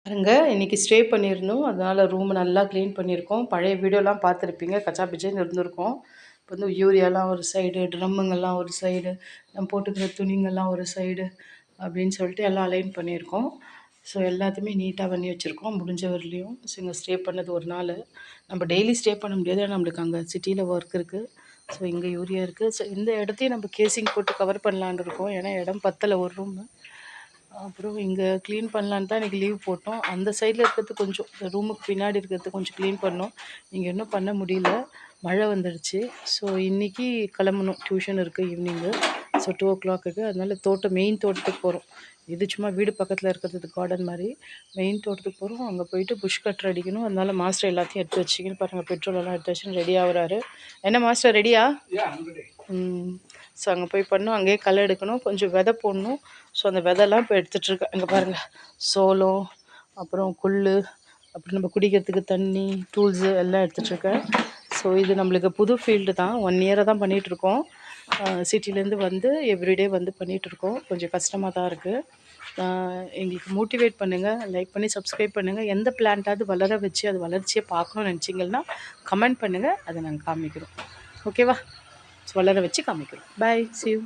பாருங்க, இன்னைக்கு ஸ்டே பண்ணியிருந்தோம். அதனால ரூம் நல்லா கிளீன் பண்ணியிருக்கோம். பழைய வீடியோலாம் பார்த்துருப்பீங்க. கச்சா பிச்சான்னு இருந்திருக்கும். இப்போ வந்து யூரியாலாம் ஒரு சைடு, ட்ரம்முங்கெல்லாம் ஒரு சைடு, நம்ம போட்டுக்கிற துணிங்கெல்லாம் ஒரு சைடு அப்படின்னு சொல்லிட்டு எல்லாம் அலைன் பண்ணியிருக்கோம். ஸோ எல்லாத்தையுமே நீட்டாக பண்ணி வச்சுருக்கோம் முடிஞ்ச வரலையும். ஸோ இங்கே ஸ்டே பண்ணது ஒரு நாள். நம்ம டெய்லி ஸ்டே பண்ண முடியாது. ஏன்னா நம்மளுக்கு அங்கே சிட்டியில் ஒர்க் இருக்குது. ஸோ இங்கே யூரியா இருக்குது. ஸோ இந்த இடத்தையும் நம்ம கேசிங் போட்டு கவர் பண்ணலான்னு இருக்கோம். ஏன்னா இடம் பத்தலை ஒரு ரூமு. அப்புறம் இங்கே க்ளீன் பண்ணலான்னு தான் இன்றைக்கி லீவ் போட்டோம். அந்த சைடில் இருக்கிறது கொஞ்சம் இந்த ரூமுக்கு பின்னாடி இருக்கிறது கொஞ்சம் க்ளீன் பண்ணோம். இங்கே இன்னும் பண்ண முடியல. மழை வந்துடுச்சு. ஸோ இன்றைக்கி கிளம்பணும். டியூஷன் இருக்குது ஈவினிங்கு. ஸோ 2:00 அதனால மெயின் தோட்டத்துக்கு போகிறோம். இது சும்மா வீடு பக்கத்தில் இருக்கிறது கார்டன் மாதிரி. மெயின் தோட்டத்துக்கு போகிறோம். அங்கே போயிட்டு புஷ் கட்டர் அடிக்கணும். அதனால மாஸ்டர் எல்லாத்தையும் எடுத்து வச்சிங்கன்னு பாருங்கள். பெட்ரோல் எல்லாம் எடுத்து வச்சுன்னு ரெடி ஆகுறாரு. என்ன மாஸ்டர் ரெடியா? ஸோ அங்கே போய் பண்ணணும். அங்கேயே களை எடுக்கணும். கொஞ்சம் விதை போடணும். ஸோ அந்த விதைலாம் இப்போ எடுத்துகிட்ருக்கேன். இங்கே பாருங்கள், சோளம், அப்புறம் கொள்ளு, அப்புறம் நம்ம குடிக்கிறதுக்கு தண்ணி, டூல்ஸு எல்லாம் எடுத்துகிட்ருக்கேன். ஸோ இது நம்மளுக்கு புது ஃபீல்டு தான். 1 இயராக தான் பண்ணிகிட்ருக்கோம். சிட்டிலேருந்து வந்து எவ்ரிடே வந்து பண்ணிகிட்ருக்கோம். கொஞ்சம் கஷ்டமாக தான் இருக்குது. எங்களுக்கு மோட்டிவேட் பண்ணுங்கள், லைக் பண்ணி சப்ஸ்கிரைப் பண்ணுங்கள். எந்த பிளான்ட்டாவது வளர வச்சு அது வளர்ச்சியை பார்க்கணும்னு நினச்சிங்கன்னா கமெண்ட் பண்ணுங்கள். அதை நாங்கள் காமிக்கிறோம். ஓகேவா? வளர வச்சு காமிக்கிறோம். பாய், see you.